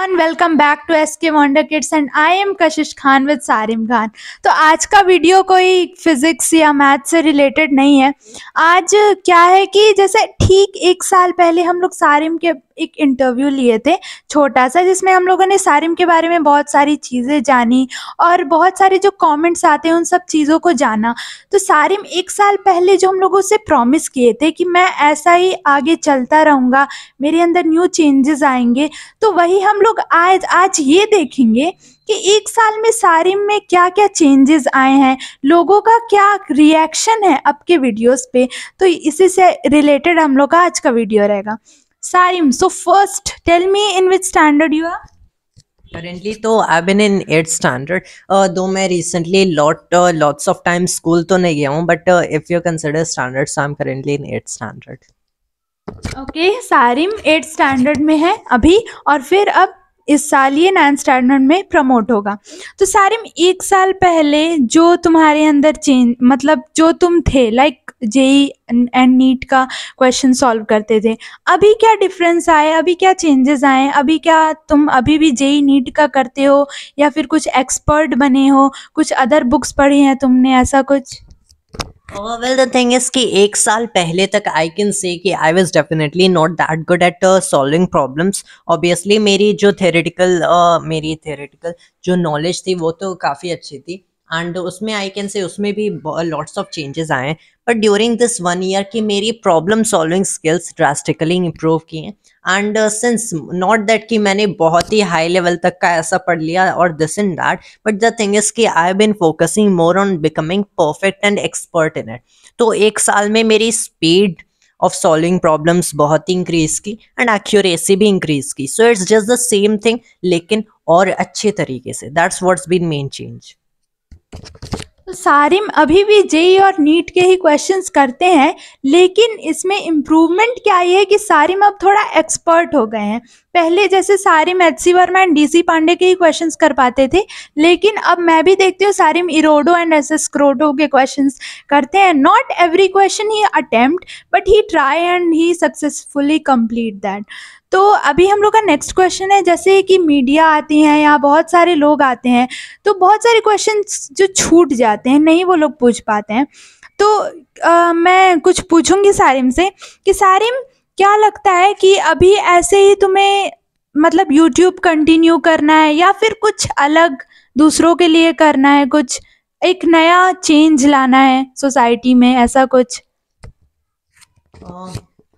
Everyone, welcome back to SK wonder kids and I am Kashish Khan with Sarim Khan. तो आज का video कोई फिजिक्स या मैथ से रिलेटेड नहीं है। आज क्या है कि जैसे ठीक एक साल पहले हम लोग सारिम के एक इंटरव्यू लिए थे छोटा सा, जिसमें हम लोगों ने सारिम के बारे में बहुत सारी चीज़ें जानी और बहुत सारे जो कमेंट्स आते हैं उन सब चीज़ों को जाना। तो सारिम एक साल पहले जो हम लोगों से प्रॉमिस किए थे कि मैं ऐसा ही आगे चलता रहूँगा, मेरे अंदर न्यू चेंजेस आएंगे, तो वही हम लोग आज ये देखेंगे कि एक साल में सारिम में क्या क्या चेंजेस आए हैं, लोगों का क्या रिएक्शन है अब के वीडियोस पे। तो इसी से रिलेटेड हम लोग का आज का वीडियो रहेगा। Sarim, so first tell me in which standard you are? Currently तो I've been in 8th standard, though मैं recently lots of time school तो नहीं गया हूँ, but if you consider standards, so I'm currently in 8th standard. Okay, Sarim 8th standard में है अभी और फिर अब इस साल ये 9th स्टैंडर्ड में प्रमोट होगा। तो सारिम, एक साल पहले जो तुम्हारे अंदर चेंज, मतलब जो तुम थे लाइक जेई एंड नीट का क्वेश्चन सॉल्व करते थे, अभी क्या डिफरेंस आए, अभी क्या चेंजेस आए, अभी क्या तुम अभी भी जेई नीट का करते हो या फिर कुछ एक्सपर्ट बने हो, कुछ अदर बुक्स पढ़ी हैं तुमने, ऐसा कुछ? Well, the thing is कि एक साल पहले तक I can say कि I was definitely not that good at solving problems. Obviously मेरी theoretical जो knowledge थी वो तो काफ़ी अच्छी थी, and उसमें I can say उसमें भी lots of changes आए हैं। But during this 1 year कि मेरी problem solving skills drastically improve की हैं, and since not that कि मैंने बहुत ही high level तक का ऐसा पढ़ लिया और this and that, but the thing is कि I've been focusing more on becoming perfect and expert in it. तो एक साल में मेरी speed of solving problems बहुत ही increase की and accuracy भी increase की, so it's just the same thing लेकिन और अच्छे तरीके से। That's what's been main change. तो सारिम अभी भी जेई और नीट के ही क्वेश्चंस करते हैं, लेकिन इसमें इम्प्रूवमेंट क्या आई है कि सारिम अब थोड़ा एक्सपर्ट हो गए हैं। पहले जैसे Sarim HC Verma and DC Pandey के ही क्वेश्चंस कर पाते थे, लेकिन अब मैं भी देखती हूँ सारिम इरोडो एंड एसएस क्रोडो के क्वेश्चंस करते हैं। Not every question he attempt, but he try and he successfully complete that. तो अभी हम लोग का नेक्स्ट क्वेश्चन है, जैसे कि मीडिया आती है या बहुत सारे लोग आते हैं तो बहुत सारे क्वेश्चंस जो छूट जाते हैं, नहीं वो लोग पूछ पाते हैं। तो मैं कुछ पूछूंगी सारिम से कि सारिम, क्या लगता है कि अभी ऐसे ही तुम्हें मतलब यूट्यूब कंटिन्यू करना है या फिर कुछ अलग दूसरों के लिए करना है, कुछ एक नया चेंज लाना है सोसाइटी में, ऐसा कुछ?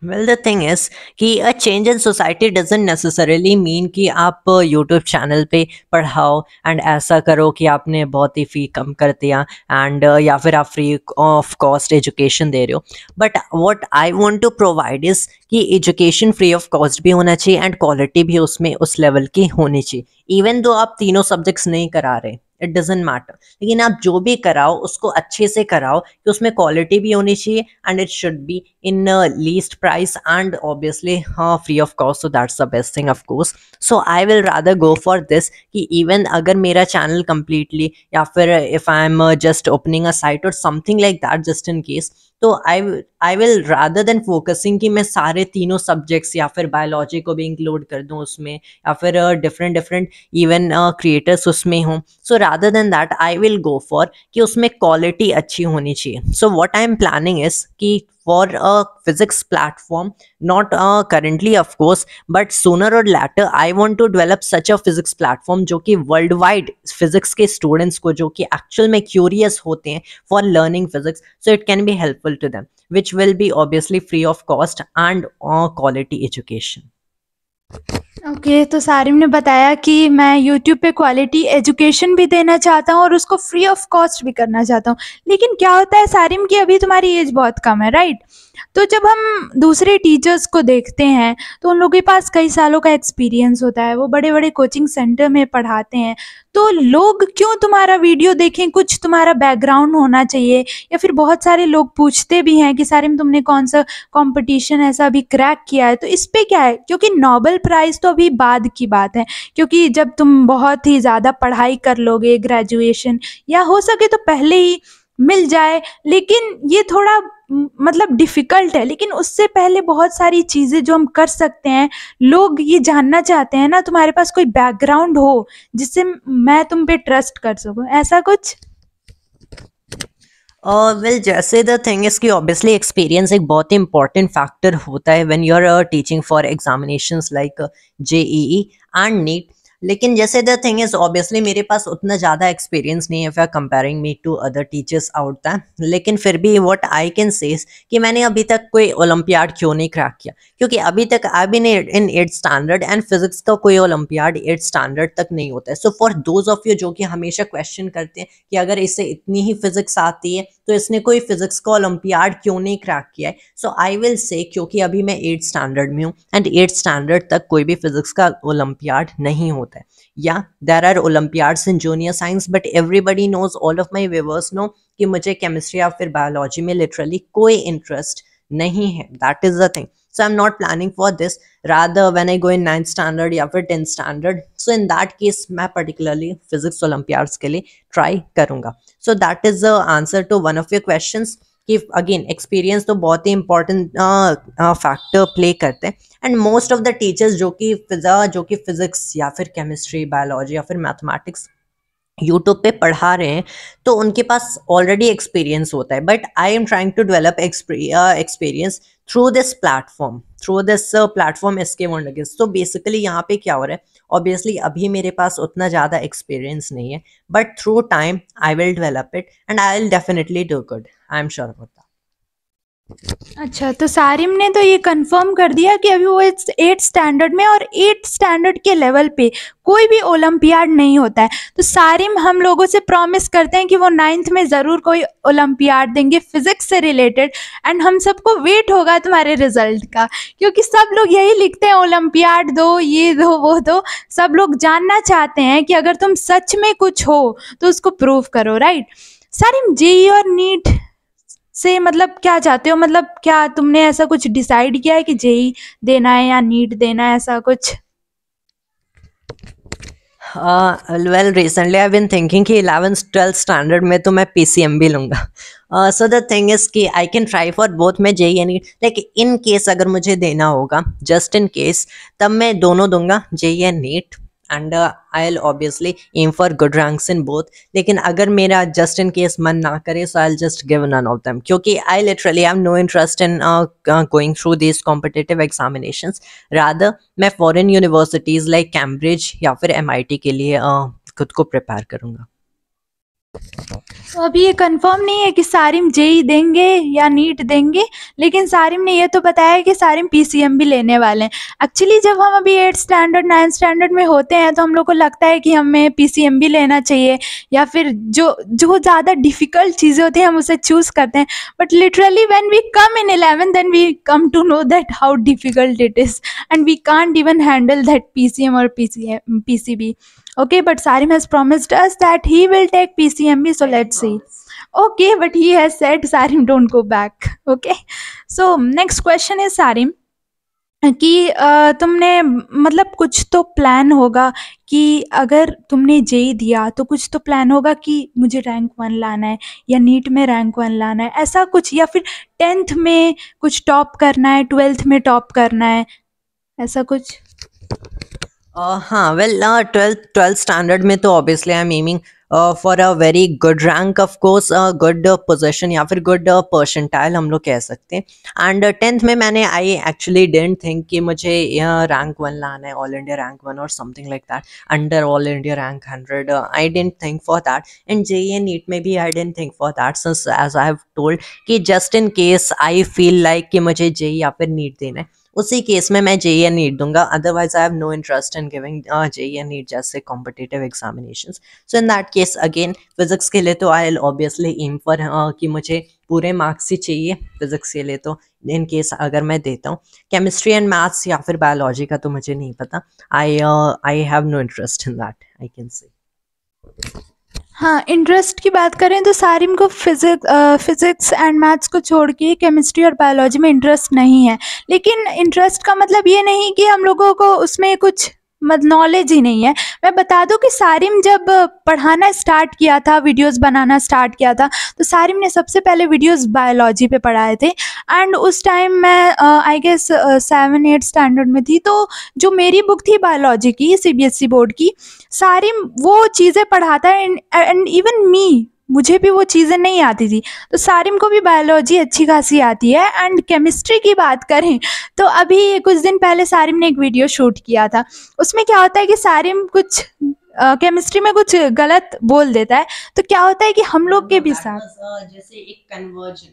Well, the thing is कि a change in society doesn't necessarily mean कि आप YouTube चैनल पे पढ़ाओ एंड ऐसा करो कि आपने बहुत ही फ़ी कम कर दिया एंड या फिर आप फ्री ऑफ कॉस्ट एजुकेशन दे रहे हो। But what I want to provide is कि एजुकेशन फ्री ऑफ कॉस्ट भी होना चाहिए एंड क्वालिटी भी उसमें उस लेवल की होनी चाहिए। इवन दो आप तीनों सब्जेक्ट्स नहीं करा रहे, इट डजेंट मैटर, लेकिन आप जो भी कराओ उसको अच्छे से कराओ कि उसमें क्वालिटी भी होनी चाहिए and it should be in least price and obviously हाँ free of cost, so that's the best thing of course. So I will rather go for this कि इवन अगर मेरा चैनल कम्प्लीटली या फिर if I am just opening a site or something like that just in case, तो I will rather than focusing कि मैं सारे तीनों सब्जेक्ट्स या फिर बायोलॉजी को भी इंक्लूड कर दूं उसमें या फिर डिफरेंट इवन क्रिएटर्स उसमें हों। So rather than that I will go for कि उसमें क्वालिटी अच्छी होनी चाहिए। So what I am planning is कि for a physics platform, not currently of course, but sooner or later I want to develop such a physics platform जो कि worldwide physics के students को जो कि actual में curious होते हैं for learning physics, so it can be helpful to them, which will be obviously free of cost and quality education. Okay, तो सारिम ने बताया कि मैं यूट्यूब पे क्वालिटी एजुकेशन भी देना चाहता हूँ और उसको फ्री ऑफ कॉस्ट भी करना चाहता हूँ। लेकिन क्या होता है सारिम की अभी तुम्हारी एज बहुत कम है, राइट? तो जब हम दूसरे टीचर्स को देखते हैं तो उन लोगों के पास कई सालों का एक्सपीरियंस होता है, वो बड़े बड़े कोचिंग सेंटर में पढ़ाते हैं, तो लोग क्यों तुम्हारा वीडियो देखें? कुछ तुम्हारा बैकग्राउंड होना चाहिए। या फिर बहुत सारे लोग पूछते भी हैं कि सारिम तुमने कौन सा कंपटीशन ऐसा अभी क्रैक किया है, तो इस पे क्या है? क्योंकि नोबेल प्राइज़ तो अभी बाद की बात है, क्योंकि जब तुम बहुत ही ज़्यादा पढ़ाई कर लोगे, ग्रेजुएशन या हो सके तो पहले ही मिल जाए, लेकिन ये थोड़ा मतलब डिफ़िकल्ट है, लेकिन उससे पहले बहुत सारी चीज़ें जो हम कर सकते हैं, लोग ये जानना चाहते हैं ना, तुम्हारे पास कोई बैकग्राउंड हो जिससे मैं तुम पे ट्रस्ट कर सकूँ, ऐसा कुछ? वेल जैसे द थिंग इज कि ऑब्वियसली एक्सपीरियंस एक बहुत ही इंपॉर्टेंट फैक्टर होता है when you are teaching for examinations like JEE and NEET. लेकिन जैसे द थिंग इज ऑब्वियसली मेरे पास उतना ज़्यादा एक्सपीरियंस नहीं है if I comparing me to other teachers out that, लेकिन फिर भी what I can say is कि मैंने अभी तक कोई ओलंपियाड क्यों नहीं क्रैक किया, क्योंकि अभी तक I been in 8th standard and physics का कोई ओलंपियाड 8th स्टैंडर्ड तक नहीं होता है। So for those of you जो कि हमेशा क्वेश्चन करते हैं कि अगर इससे इतनी ही फिजिक्स आती है तो इसने कोई फिजिक्स का ओलंपियाड क्यों नहीं क्रैक किया है, सो आई विल से क्योंकि अभी मैं 8th स्टैंडर्ड में हूँ एंड 8th स्टैंडर्ड तक कोई भी फिजिक्स का ओलंपियाड नहीं होता है। या there are olympiads in junior science but everybody knows, all of my viewers know कि मुझे केमिस्ट्री या फिर बायोलॉजी में लिटरली कोई इंटरेस्ट नहीं है। That is the thing. So I'm not planning for this. Rather, when I go in 9th standard या फिर 10th standard, so in that case मैं particularly physics Olympiads के लिए try करूँगा. So that is the answer to one of your questions. कि again experience तो बहुत ही इंपॉर्टेंट फैक्टर प्ले करते हैं and most of the teachers जो कि फिजिक्स या फिर केमिस्ट्री बायोलॉजी या फिर मैथमेटिक्स यूट्यूब पे पढ़ा रहे हैं तो उनके पास ऑलरेडी एक्सपीरियंस होता है, but I am trying to develop experience through this platform SK Wonderkids. तो बेसिकली यहाँ पे क्या हो रहा है, ऑब्वियसली अभी मेरे पास उतना ज़्यादा एक्सपीरियंस नहीं है, but through time I will develop it and I will definitely do good, I am sure about that. अच्छा, तो सारिम ने तो ये कंफर्म कर दिया कि अभी वो 8th स्टैंडर्ड में और 8th स्टैंडर्ड के लेवल पे कोई भी ओलंपियाड नहीं होता है। तो सारिम हम लोगों से प्रॉमिस करते हैं कि वो 9th में ज़रूर कोई ओलंपियाड देंगे फिजिक्स से रिलेटेड, एंड हम सबको वेट होगा तुम्हारे रिजल्ट का, क्योंकि सब लोग यही लिखते हैं ओलंपियाड दो, ये दो, वो दो। सब लोग जानना चाहते हैं कि अगर तुम सच में कुछ हो तो उसको प्रूव करो, राइट? सारिम, जेई और नीट से मतलब क्या चाहते हो? मतलब क्या तुमने ऐसा कुछ डिसाइड किया है कि जेई देना है या नीट देना है, ऐसा कुछ? Well recently I been thinking कि 11th 12th स्टैंडर्ड में तो मैं पीसीएमबी लूँगा। सो द थिंग इज कि I can try for both, मैं जेई या नीट, लाइक इन केस अगर मुझे देना होगा, जस्ट इन केस, तब मैं दोनों दूंगा, जेई या NEET, and I will obviously aim for good ranks in both. लेकिन अगर मेरा जस्ट इन केस मन ना करे so I will just give none of them, क्योंकि I literally have no interest in going through this competitive examinations. Rather मैं foreign universities like Cambridge या फिर एमआईटी के लिए खुद को प्रिपेयर करूँगा। तो अभी ये कंफर्म नहीं है कि सारिम जेई देंगे या नीट देंगे, लेकिन सारिम ने ये तो बताया कि सारिम पीसीएमबी लेने वाले हैं। एक्चुअली जब हम अभी 8th स्टैंडर्ड 9th स्टैंडर्ड में होते हैं तो हम लोग को लगता है कि हमें पीसीएमबी लेना चाहिए, या फिर जो जो ज़्यादा डिफ़िकल्ट चीज़ें होती हैं हम उसे चूज़ करते हैं। But literally when we come in 11th then we come to know that how difficult it is and we can't even handle that PCM और PCB. Okay, but Sarim has promised us that he will take PCMB, so let's see. Okay, but he has said, Sarim, don't go back. Okay, so next question is Sarim, कि तुमने मतलब कुछ तो plan होगा कि अगर तुमने JEE दिया तो कुछ तो प्लान होगा कि मुझे रैंक 1 लाना है या नीट में रैंक 1 लाना है, ऐसा कुछ, या फिर 10th में कुछ टॉप करना है, 12th में टॉप करना है, ऐसा कुछ? हाँ वेल 12th स्टैंडर्ड में तो obviously I M aiming for a very good rank, of course good position या फिर गुड परसेंटाइल हम लोग कह सकते हैं। एंड 10th में मैंने आई एक्चुअली डिडंट थिंक कि मुझे रैंक 1 लाना है, all India rank 1 or something like that, under all India rank 100, I didn't think for that. And JEE and NEET में भी I didn't think for that, since as I have told कि just in case I feel like कि मुझे JEE या फिर NEET देना है, उसी केस में मैं जेई एंड नीट दूंगा। Otherwise I have no interest in giving JEE and NEET जैसे competitive examinations. So in that case again physics के लिए तो I will obviously aim for कि मुझे पूरे मार्क्स ही चाहिए फिजिक्स के लिए, तो इन केस अगर मैं देता हूँ। केमिस्ट्री एंड मैथ्स या फिर बायोलॉजी का तो मुझे नहीं पता, I have no interest in that, I can say. हाँ, इंटरेस्ट की बात करें तो सारिम को फिज़िक्स एंड मैथ्स को छोड़ के केमिस्ट्री और बायोलॉजी में इंटरेस्ट नहीं है। लेकिन इंटरेस्ट का मतलब ये नहीं कि हम लोगों को उसमें कुछ नॉलेज ही नहीं है। मैं बता दूं कि सारिम जब पढ़ाना स्टार्ट किया था, वीडियोस बनाना स्टार्ट किया था, तो सारिम ने सबसे पहले वीडियोस बायोलॉजी पे पढ़ाए थे। एंड उस टाइम मैं आई गेस 7-8 स्टैंडर्ड में थी। तो जो मेरी बुक थी बायोलॉजी की, सीबीएसई बोर्ड की, सारिम वो चीज़ें पढ़ाता है। एंड इवन मी, मुझे भी वो चीज़ें नहीं आती थी। तो सारिम को भी बायोलॉजी अच्छी खासी आती है। एंड केमिस्ट्री की बात करें तो अभी कुछ दिन पहले सारिम ने एक वीडियो शूट किया था। उसमें क्या होता है कि सारिम कुछ केमिस्ट्री में कुछ गलत बोल देता है। तो क्या होता है कि हम लोग के भी साथ जैसे एक conversion,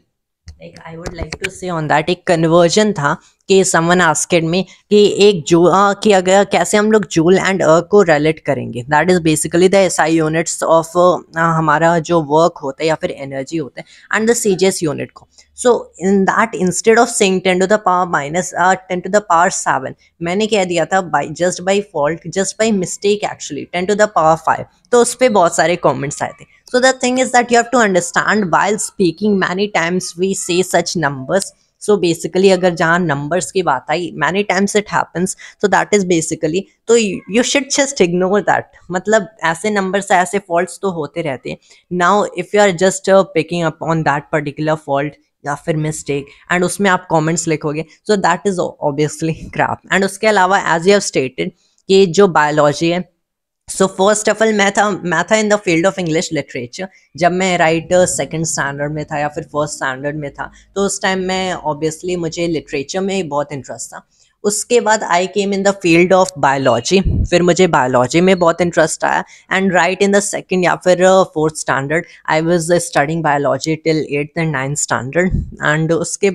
like I would like to say on that, एक कन्वर्जन था कि समवन आस्क्ड मी कि एक कि अगर कैसे हम लोग जूल एंड को रिलेट करेंगे। That is basically the SI units of हमारा जो वर्क होता है या फिर एनर्जी होता है एंड द सीजीएस यूनिट को। So in that instead of saying 10 to the power minus 10 to the power 7, मैंने कह दिया था just by fault, just by mistake actually 10 to the power 5। तो उस पर बहुत सारे कॉमेंट्स आए थे। So the thing is that you have to understand while speaking many times we say such numbers. So basically अगर जहाँ numbers की बात आई many times it happens, so that is basically, तो you should just ignore that। मतलब ऐसे numbers ऐसे faults तो होते रहते हैं। Now if you are just picking up on that particular fault या फिर मिस्टेक एंड उसमें आप कमेंट्स लिखोगे, so that is obviously crap. And उसके अलावा एज यू हैव स्टेटेड कि जो बायोलॉजी है, सो फर्स्ट ऑफ ऑल मैं था इन the field of English literature. जब मैं सेकंड स्टैंडर्ड में था या फिर फर्स्ट स्टैंडर्ड में था, तो उस टाइम मैं ऑब्वियसली मुझे लिटरेचर में बहुत इंटरेस्ट था। उसके बाद I came in the field of biology, फिर मुझे बायोलॉजी में बहुत इंटरेस्ट आया। And right in the second या फिर fourth standard I was studying biology till 8th and 9th standard. And उसके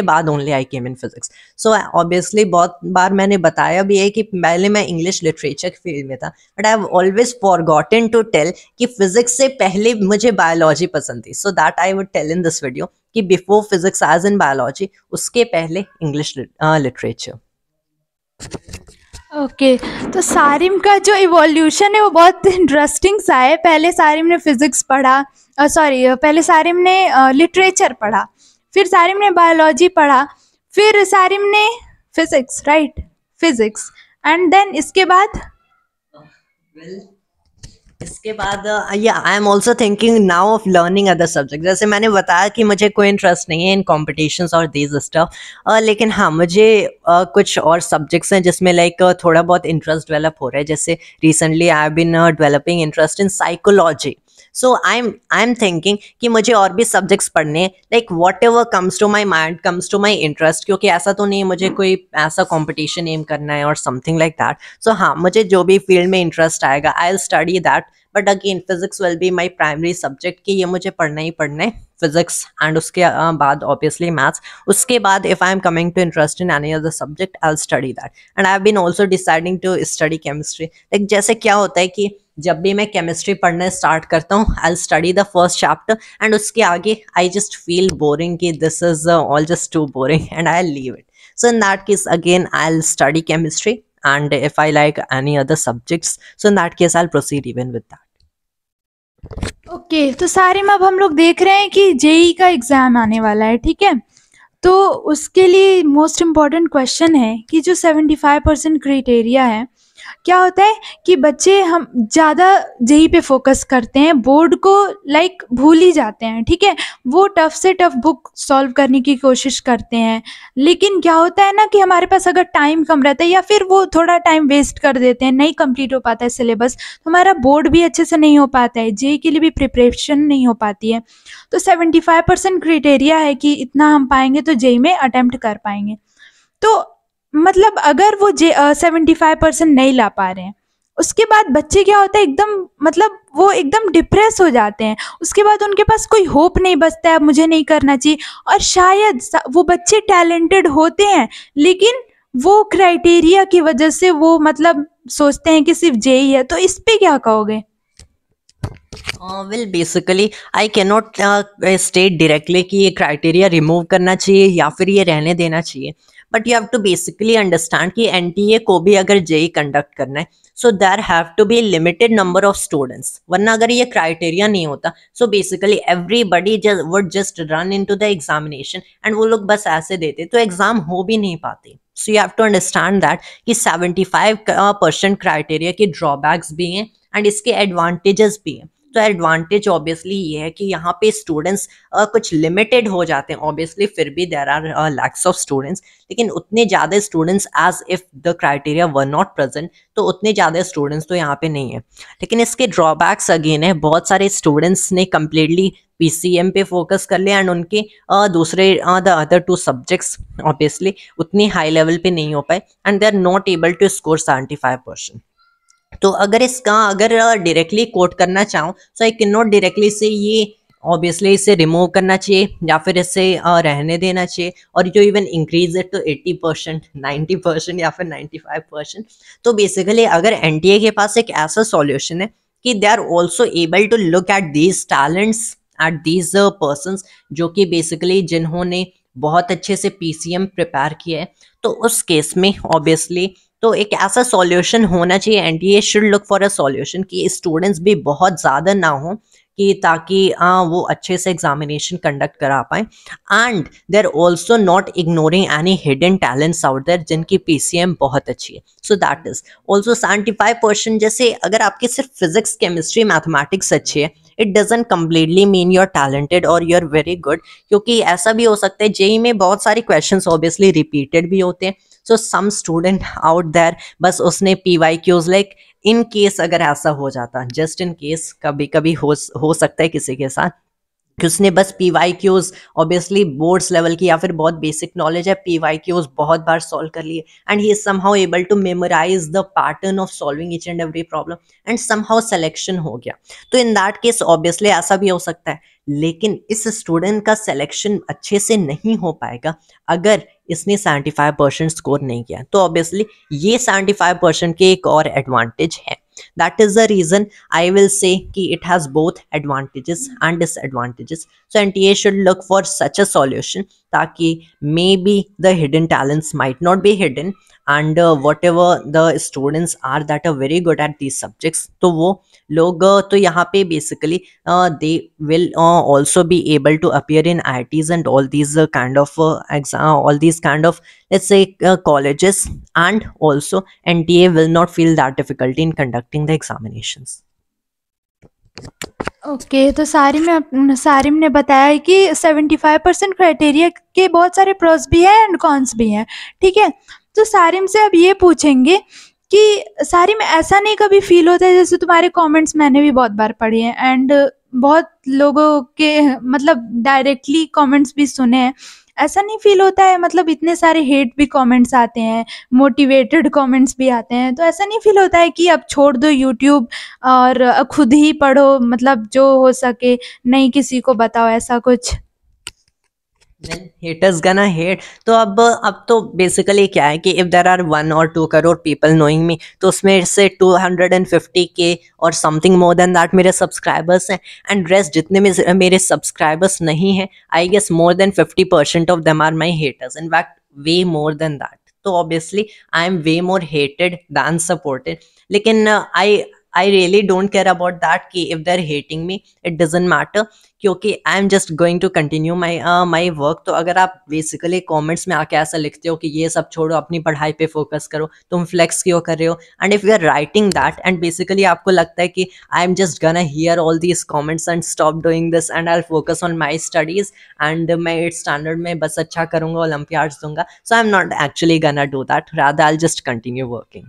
बाद only I came in physics. So obviously बहुत बार मैंने बताया भी है कि पहले मैं इंग्लिश लिटरेचर के फील्ड में था, but I have always forgotten to tell कि फिजिक्स से पहले मुझे बायोलॉजी पसंद थी। So that I would tell in this video कि before physics as in biology, उसके पहले इंग्लिश लिटरेचर। ओके तो सारिम का जो इवोल्यूशन है वो बहुत इंटरेस्टिंग सा है। पहले सारिम ने फिजिक्स पढ़ा, पहले सारिम ने लिटरेचर पढ़ा, फिर सारिम ने बायोलॉजी पढ़ा, फिर सारिम ने physics, right, physics. And then इसके बाद I am also thinking now of learning other subject. जैसे मैंने बताया कि मुझे कोई इंटरेस्ट नहीं है इन कॉम्पिटिशन्स और दीज स्टफ, लेकिन हाँ मुझे कुछ और सब्जेक्ट्स हैं जिसमें लाइक थोड़ा बहुत इंटरेस्ट डेवलप हो रहा है। जैसे recently I have been developing interest in psychology. So I am thinking कि मुझे और भी सब्जेक्ट्स पढ़ने हैं, like whatever comes to my mind, comes to my interest. क्योंकि ऐसा तो नहीं है मुझे कोई ऐसा कॉम्पिटिशन एम करना है और समथिंग लाइक दैट। सो हाँ, मुझे जो भी फील्ड में इंटरेस्ट आएगा आई will study that. But again physics will be my primary subject कि ये मुझे पढ़ना ही पढ़ना है, फिजिक्स। एंड उसके बाद ऑब्वियसली मैथ्स। उसके बाद if I am coming to interest in any other subject I will study that. And I have been also deciding to study chemistry. Like जैसे क्या होता है कि जब भी मैं केमिस्ट्री पढ़ना स्टार्ट करता हूँ I will study the first chapter and उसके आगे आई जस्ट फील बोरिंग कि this is all just too boring and I will leave it. So in that case again I'll study chemistry, and if I like any other subjects, so in that case I'll proceed even with that. Okay तो सारिम अब हम लोग देख रहे हैं कि JEE का exam आने वाला है, ठीक है। तो उसके लिए मोस्ट इम्पॉर्टेंट क्वेश्चन है कि जो 75% क्राइटेरिया है, क्या होता है कि बच्चे हम ज़्यादा जेई पे फोकस करते हैं, बोर्ड को लाइक भूल ही जाते हैं, ठीक है। वो टफ से टफ बुक सॉल्व करने की कोशिश करते हैं, लेकिन क्या होता है ना कि हमारे पास अगर टाइम कम रहता है या फिर वो थोड़ा टाइम वेस्ट कर देते हैं, नहीं कंप्लीट हो पाता है सिलेबस, तो हमारा बोर्ड भी अच्छे से नहीं हो पाता है, जेई के लिए भी प्रिपरेशन नहीं हो पाती है। तो 75% क्राइटेरिया है कि इतना हम पाएंगे तो जेई में अटेम्प्ट कर पाएंगे। तो मतलब अगर वो 75% नहीं ला पा रहे हैं, उसके बाद बच्चे क्या होता है एकदम, मतलब वो एकदम डिप्रेस हो जाते हैं। उसके बाद उनके पास कोई होप नहीं बचता है, अब मुझे नहीं करना चाहिए। और शायद वो बच्चे टैलेंटेड होते हैं, लेकिन वो क्राइटेरिया की वजह से वो मतलब सोचते हैं कि सिर्फ जेई है। तो इस पे क्या कहोगे? Well basically I cannot state directly कि ये क्राइटेरिया रिमूव करना चाहिए या फिर ये रहने देना चाहिए, but you have to basically understand कि एनटीए को भी अगर जेई कंडक्ट करना है so there have to be limited number of students, वरना अगर ये क्राइटेरिया नहीं होता so basically everybody would just run into the examination and वो लोग बस ऐसे देते तो एग्जाम हो भी नहीं पाते. So you have to understand that कि 75% क्राइटेरिया के ड्रॉबैक्स भी हैं एंड इसके एडवांटेजेस भी हैं. तो एडवांटेज ऑब्वियसली ये है कि यहाँ पे स्टूडेंट्स कुछ लिमिटेड हो जाते हैं, ऑब्वियसली फिर भी there are lakhs of students, लेकिन उतने ज़्यादा students as if the criteria were not present, तो उतने ज़्यादा स्टूडेंट्स तो यहाँ पे नहीं है. लेकिन इसके ड्रॉबैक्स अगेन है, बहुत सारे स्टूडेंट्स ने कम्प्लीटली पीसीएम पे फोकस कर लिया एंड उनके दूसरे the other two subjects obviously उतनी हाई लेवल पे नहीं हो पाए and they are not able to score 75%. तो अगर इसका अगर डायरेक्टली कोट करना चाहूँ so I can not directly say ये ऑब्वियसली इसे रिमूव करना चाहिए या फिर इसे रहने देना चाहिए, और जो इवन इंक्रीज इट तो 80%, 90% या फिर 95%. तो बेसिकली अगर एनटीए के पास एक ऐसा सॉल्यूशन है कि they are also able to look at these talents, at these persons जो कि बेसिकली जिन्होंने बहुत अच्छे से पीसीएम प्रिपेयर किया है, तो उस केस में ऑब्वियसली तो एक ऐसा सॉल्यूशन होना चाहिए. NTA should look for a solution कि स्टूडेंट्स भी बहुत ज़्यादा ना हो कि ताकि वो अच्छे से एग्जामिनेशन कंडक्ट करा पाए and they are also not ignoring any hidden talents out there जिनकी पीसीएम बहुत अच्छी है. So that is also 75%. जैसे अगर आपकी सिर्फ फिजिक्स केमिस्ट्री मैथमेटिक्स अच्छी है, it doesn't completely mean you are talented और यू आर वेरी गुड, क्योंकि ऐसा भी हो सकता है जेई में बहुत सारे क्वेश्चंस ऑब्वियसली रिपीटेड भी होते हैं. सो सम स्टूडेंट आउट देयर बस उसने पीवाईक्यूज लाइक इन केस अगर ऐसा हो जाता, जस्ट इन केस कभी कभी हो सकता है किसी के साथ कि उसने बस पीवाईक्यूज ऑब्वियसली बोर्ड्स लेवल की या फिर बहुत बेसिक नॉलेज है, पीवाईक्यूज बहुत बार सॉल्व कर लिए and he is somehow able to memorize the pattern of solving each and every problem and somehow selection हो गया. तो इन दैट केस ऑब्वियसली ऐसा भी हो सकता है, लेकिन इस स्टूडेंट का सिलेक्शन अच्छे से नहीं हो पाएगा अगर इसने 75% स्कोर नहीं किया. तो ऑब्वियसली ये 75% के एक और एडवांटेज है. That is the reason I will say कि it has both advantages and disadvantages. So NTA should look for such a solution ताकि maybe the hidden talents might not be hidden and whatever the students are that are very good at these subjects, तो वो लोग तो यहाँ पे basically they will also be able to appear in IITs and all these kind of all these kind of let's say colleges, and also NTA will not feel that difficulty in conducting the examinations. Okay तो सारिम ने बताया कि 75% criteria के बहुत सारे pros भी हैं and cons भी हैं. ठीक है, तो सारिम से अब ये पूछेंगे कि सारिम ऐसा नहीं कभी फील होता है, जैसे तुम्हारे कमेंट्स मैंने भी बहुत बार पढ़े हैं एंड बहुत लोगों के मतलब डायरेक्टली कमेंट्स भी सुने हैं, ऐसा नहीं फील होता है मतलब इतने सारे हेट भी कमेंट्स आते हैं, मोटिवेटेड कमेंट्स भी आते हैं, तो ऐसा नहीं फील होता है कि अब छोड़ दो यूट्यूब और खुद ही पढ़ो, मतलब जो हो सके नहीं किसी को बताओ, ऐसा कुछ? haters gonna hate. तो अब तो बेसिकली क्या है कि if there are 1 or 2 crore people knowing me, तो उसमें से 250K or something more than that मेरे सब्सक्राइबर्स हैं एंड रेस्ट जितने में मेरे सब्सक्राइबर्स नहीं हैं, I guess more than 50% of them are my haters, in fact way more than that. तो obviously I am way more hated than supported, लेकिन I really don't care about that कि if they are hating me it doesn't matter, क्योंकि I am just going to continue my work. तो अगर आप basically comments में आके ऐसा लिखते हो कि ये सब छोड़ो अपनी पढ़ाई पे फोकस करो, तुम फ्लेक्स क्यों कर रहे हो, and if you are writing that and basically आपको लगता है कि I am just gonna hear all these comments and stop doing this and I will focus on my studies and मैं 8th स्टैंडर्ड में बस अच्छा करूँगा, ओलंपियाड्स दूंगा, so I am not actually gonna do that, rather I will just continue working.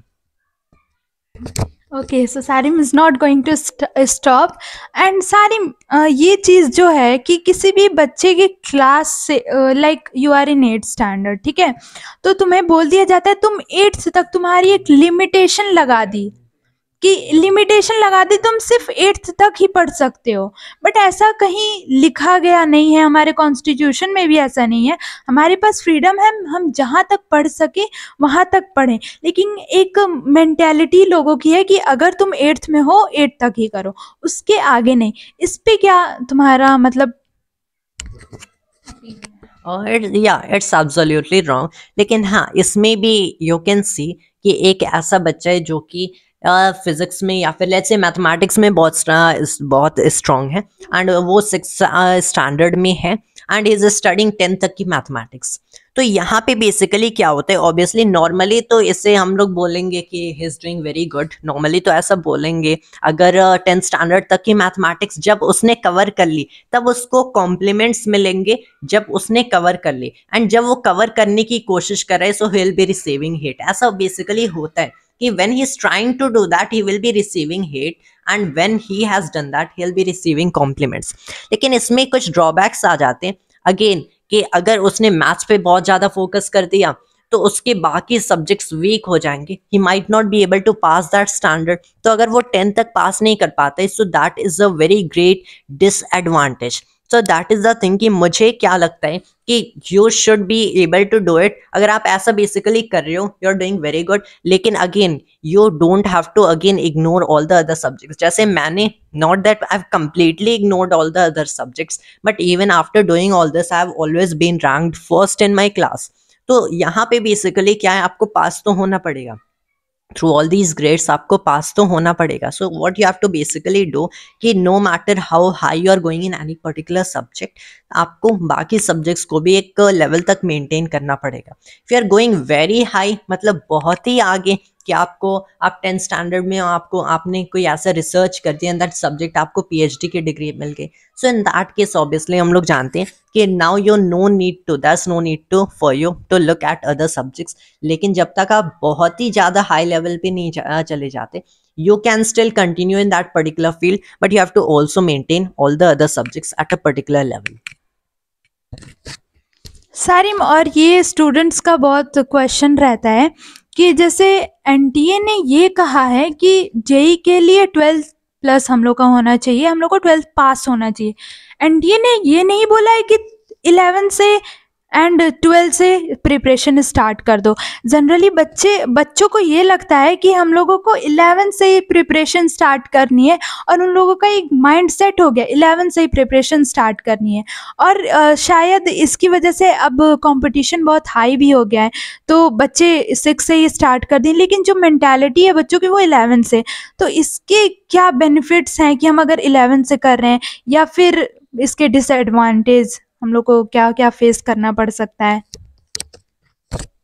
Okay so Sarim is not going to stop. And Sarim ये चीज़ जो है कि किसी भी बच्चे की क्लास से like you are in 8th standard, ठीक है, तो तुम्हें बोल दिया जाता है तुम 8th तक, तुम्हारी एक लिमिटेशन लगा दी कि लिमिटेशन लिमिटेशन लगा दी तुम सिर्फ 8th तक ही पढ़ सकते हो, बट ऐसा कहीं लिखा गया नहीं है, हमारे कॉन्स्टिट्यूशन में भी ऐसा नहीं है। हमारे पास फ्रीडम है, हम जहाँ तक पढ़ सके वहाँ तक पढ़ें, लेकिन एक मेंटेलिटी लोगों की है कि अगर तुम 8th में हो 8 तक ही करो, उसके आगे नहीं। इस पे क्या तुम्हारा मतलब? It's absolutely wrong. लेकिन हाँ, इसमें भी यू कैन सी कि एक ऐसा बच्चा है जो कि फिजिक्स में या फिर लेट्स से मैथमेटिक्स में बहुत स्ट्रांग है, एंड वो 6 स्टैंडर्ड में है, एंड इज स्टडिंग 10th तक की मैथमेटिक्स। तो यहाँ पे बेसिकली क्या होता है, ऑब्वियसली नॉर्मली तो इसे हम लोग बोलेंगे कि he is doing very good, normally तो ऐसा बोलेंगे। अगर 10th स्टैंडर्ड तक की मैथमेटिक्स जब उसने कवर कर ली तब उसको कॉम्प्लीमेंट्स मिलेंगे जब उसने कवर कर ली, एंड जब वो कवर करने की कोशिश कर रहे so he will be receiving hit. ऐसा बेसिकली होता है कि when he is trying to do that he will be receiving hate, and when he has done that he will be receiving compliments। लेकिन इसमें कुछ ड्रॉबैक्स आ जाते हैं again, कि अगर उसने मैथ्स पे बहुत ज्यादा फोकस कर दिया तो उसके बाकी सब्जेक्ट्स वीक हो जाएंगे, he might not be able to pass that standard. तो अगर वो 10th तक पास नहीं कर पाते so that is a very great disadvantage. So that is the thing कि मुझे क्या लगता है कि you should be able to do it. अगर आप ऐसा बेसिकली कर रहे हो you are doing very good, लेकिन again you don't have to again ignore all the other subjects. जैसे मैंने not that I have completely ignored all the other subjects, but even after doing all this I have always been ranked first in my class. तो यहाँ पे basically क्या है, आपको पास तो होना पड़ेगा थ्रू ऑल दीज ग्रेड्स, आपको पास तो होना पड़ेगा। So what you have to basically do कि no matter how high you are going in any particular subject, आपको बाकी सब्जेक्ट्स को भी एक लेवल तक मेंटेन करना पड़ेगा। If you are going very high मतलब बहुत ही आगे, कि आप 10th स्टैंडर्ड में आपने कोई ऐसा रिसर्च कर दिया इन दैट सब्जेक्ट, आपको PhD की डिग्री मिल गई, so in that case obviously हम लोग जानते हैं कि now you no need to for you to look at other subjects. लेकिन जब तक आप बहुत ही ज़्यादा हाई लेवल पे नहीं चले जाते, you can still continue in that particular field, but you have to also maintain all the other subjects at a particular level। Sarim, और ये स्टूडेंट्स का बहुत क्वेश्चन रहता है कि जैसे NTA ने ये कहा है कि JEE के लिए 12th प्लस हम लोग का होना चाहिए, हम लोग को 12th पास होना चाहिए। NTA ने ये नहीं बोला है कि 11 से एंड 12 से प्रिपरेशन स्टार्ट कर दो। जनरली बच्चों को ये लगता है कि हम लोगों को 11 से ही प्रिपरेशन स्टार्ट करनी है, और उन लोगों का एक माइंड सेट हो गया 11 से ही प्रिपरेशन स्टार्ट करनी है। और शायद इसकी वजह से अब कंपटीशन बहुत हाई भी हो गया है, तो बच्चे 6 से ही स्टार्ट कर दें, लेकिन जो मेंटालिटी है बच्चों की वो 11 से। तो इसके क्या बेनिफिट्स हैं कि हम अगर 11 से कर रहे हैं, या फिर इसके डिसएडवांटेज हम लोग को क्या क्या फेस करना पड़ सकता है?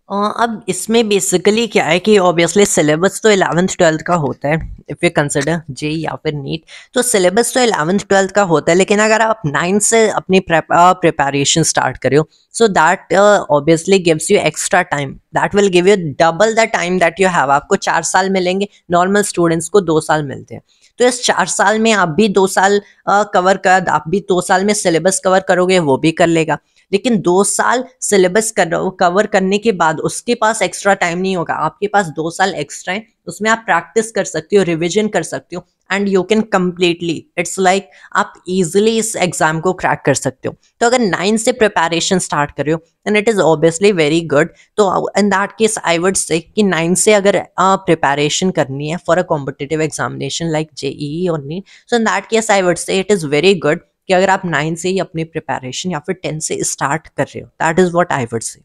अब इसमें बेसिकली क्या है कि ऑब्वियसली सिलेबस तो 11th 12th का होता है। इफ़ यू कंसिडर JEE या फिर नीट, तो सिलेबस तो 11th 12th का होता है, लेकिन अगर आप 9th से अपनी प्रिपरेशन स्टार्ट करें so that obviously gives you extra time, that will give U double the time that you have. आपको 4 साल मिलेंगे, नॉर्मल स्टूडेंट्स को 2 साल मिलते हैं। तो इस 4 साल में आप भी 2 साल आप भी 2 साल में सिलेबस कवर करोगे, वो भी कर लेगा। लेकिन 2 साल सिलेबस कवर करने के बाद उसके पास एक्स्ट्रा टाइम नहीं होगा, आपके पास 2 साल एक्स्ट्रा है, उसमें आप प्रैक्टिस कर सकते हो, रिविजन कर सकते हो, and you can completely, it's like आप इजीली इस एग्जाम को क्रैक कर सकते हो। तो अगर 9 से प्रिपरेशन स्टार्ट कर रहे हो then it is obviously very good. तो in that case I would say कि 9 से अगर प्रिपरेशन करनी है for a competitive examination like JEE और NEET, so in that case I would say it is very good कि अगर आप 9 से ही अपनी प्रिपरेशन या फिर 10 से स्टार्ट कर रहे हो, that is what I would से।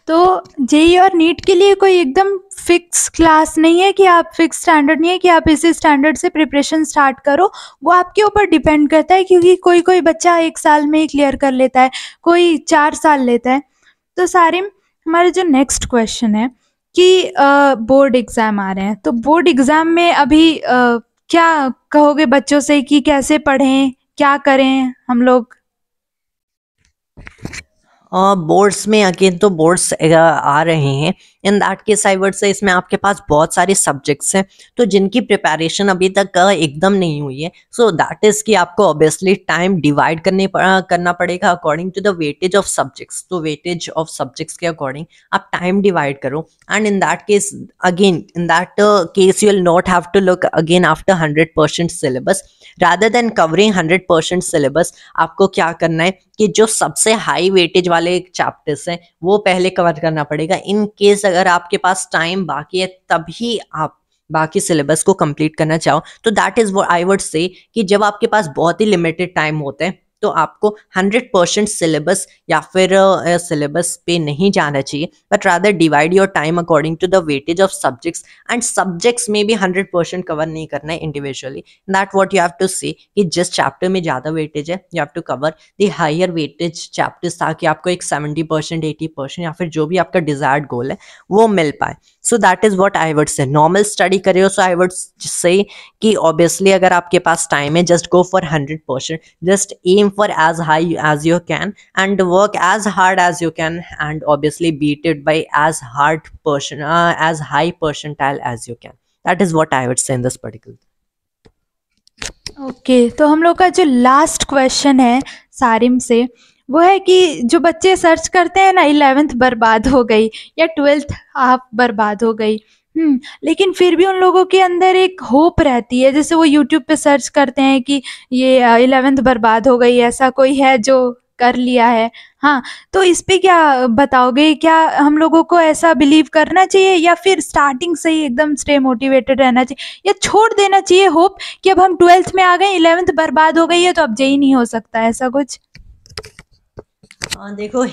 तो JEE और नीट के लिए कोई एकदम फिक्स क्लास नहीं है कि आप फिक्स स्टैंडर्ड नहीं है कि आप इसी स्टैंडर्ड से प्रिपरेशन स्टार्ट करो, वो आपके ऊपर डिपेंड करता है, क्योंकि कोई बच्चा 1 साल में ही क्लियर कर लेता है, कोई 4 साल लेता है। तो सारिम, हमारा जो नेक्स्ट क्वेश्चन है कि बोर्ड एग्ज़ाम आ रहे हैं, तो बोर्ड एग्ज़ाम में अभी क्या कहोगे बच्चों से कि कैसे पढ़ें, क्या करें हम लोग? बोर्ड्स में अगेन तो बोर्ड्स आ रहे हैं, इन दैट केस आई वुड से इसमें आपके पास बहुत सारे सब्जेक्ट्स हैं तो जिनकी प्रिपरेशन अभी तक एकदम नहीं हुई है, सो दैट इज कि आपको ऑब्वियसली टाइम डिवाइड करना पड़ेगा according to the weightage of subjects. तो वेटेज ऑफ सब्जेक्ट्स के अकॉर्डिंग आप टाइम डिवाइड करो, and in that case again in that case you will not have to look again after 100% syllabus, rather than covering 100% syllabus. आपको क्या करना है कि जो सबसे हाई वेटेज वाले चैप्टर्स हैं वो पहले कवर करना पड़ेगा। इन केस अगर आपके पास टाइम बाकी है तभी आप बाकी सिलेबस को कंप्लीट करना चाहो, तो that is what I would say कि जब आपके पास बहुत ही लिमिटेड टाइम होते हैं तो आपको 100% सिलेबस या फिर सिलेबस पे नहीं जाना चाहिए, but rather divide your time according to the weightage of subjects, and subjects में भी 100% कवर नहीं करना है individually. That what you have to see कि जिस चैप्टर में ज़्यादा वेटेज है you have to cover the higher weightage chapters, ताकि आपको एक 70% 80% या फिर जो भी आपका डिजायर्ड गोल है वो मिल पाए। सो that is what I would से। नॉर्मल स्टडी करे हो सो आई वुड से कि ऑब्वियसली अगर आपके पास टाइम है just go for 100%, just aim for as high as you can and work as hard as you can, and obviously beat it by as high percentile as you can. That is what I would say in this particular. Okay तो हम लोग का जो last question है सारिम से वो है कि जो बच्चे सर्च करते हैं ना 11th बर्बाद हो गई या 12th हाफ बर्बाद हो गई, लेकिन फिर भी उन लोगों के अंदर एक होप रहती है, जैसे वो यूट्यूब पे सर्च करते हैं कि ये 11th बर्बाद हो गई, ऐसा कोई है जो कर लिया है। हाँ, तो इस पे क्या बताओगे? क्या हम लोगों को ऐसा बिलीव करना चाहिए या फिर स्टार्टिंग से ही एकदम स्टे मोटिवेटेड रहना चाहिए, या छोड़ देना चाहिए होप कि अब हम 12th में आ गए, 11th बर्बाद हो गई है तो अब जेई नहीं हो सकता, ऐसा कुछ? देखो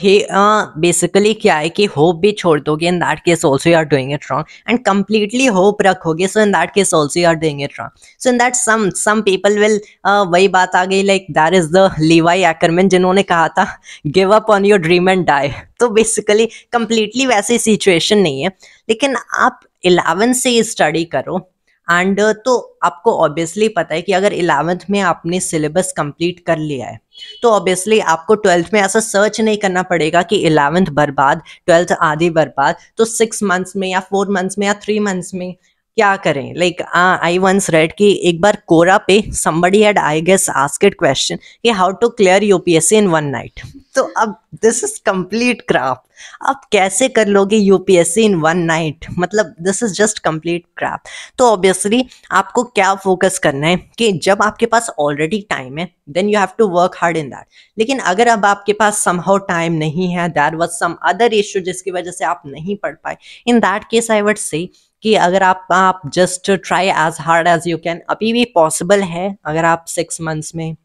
बेसिकली क्या है कि होप भी छोड़ दोगे in that case also you are doing it wrong, and completely hope रखोगे so in that case also you are doing it wrong. So in that some people will, वही बात आ गई like that is the Levi Ackerman जिन्होंने कहा था give up on your dream and die. तो basically completely वैसी situation नहीं है, लेकिन आप 11 से स्टडी करो, एंड तो आपको ऑब्वियसली पता है कि अगर 11th में आपने सिलेबस कंप्लीट कर लिया है तो ऑब्वियसली आपको 12th में ऐसा सर्च नहीं करना पड़ेगा कि 11th बर्बाद 12th आधी बर्बाद, तो 6 मंथ्स में या 4 मंथ्स में या 3 मंथ्स में क्या करें। लाइक आई वंस रेड कि एक बार कोरा पे somebody had I guess asked question कि how to clear UPSC in 1 night। तो अब दिस इज कंप्लीट क्रैप, आप कैसे कर लोगे यूपीएससी इन 1 नाइट, मतलब this is just complete crap. तो ऑब्वियसली आपको क्या फोकस करना है कि जब आपके पास ऑलरेडी टाइम है then you have to work hard in that, लेकिन अगर अब आपके पास समहाउ टाइम नहीं है, there was some other issue जिसकी वजह से आप नहीं पढ़ पाए, in that case I would say कि अगर आप just try as hard as you can, अभी भी पॉसिबल है अगर आप 6 मंथ्स में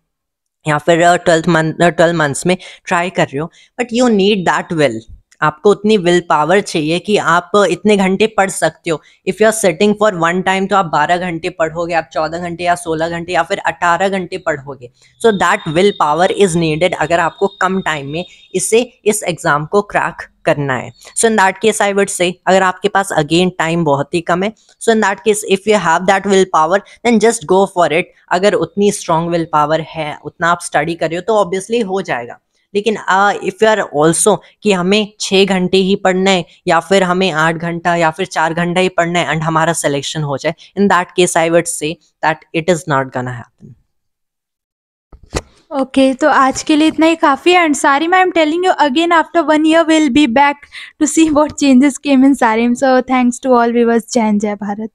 या फिर 12 मंथ्स में ट्राई कर रहे हो, but you need that will, आपको उतनी विल पावर चाहिए कि आप इतने घंटे पढ़ सकते हो। If you are setting for 1 time तो आप 12 घंटे पढ़ोगे, आप 14 घंटे या 16 घंटे या फिर 18 घंटे पढ़ोगे। So that will power is needed अगर आपको कम टाइम में इस एग्जाम को क्रैक करना है। So in that case I would say अगर आपके पास अगेन टाइम बहुत ही कम है, so in that case if you have that will power then just go for it. अगर उतनी स्ट्रॉन्ग विल पावर है, उतना आप स्टडी कर रहे हो तो ऑब्वियसली हो जाएगा। लेकिन इफ़ यू आर ऑल्सो कि हमें 6 घंटे ही पढ़ना है या फिर हमें 8 घंटा या फिर 4 घंटा ही पढ़ना है एंड हमारा सिलेक्शन हो जाए, इन that case I would say that it is not gonna happen. Okay, तो आज के लिए इतना ही काफ़ी है। And Sarim, I am telling you again after 1 year we'll be back to see what changes came in Sarim. So thanks to all viewers. जय हिंद, जय भारत।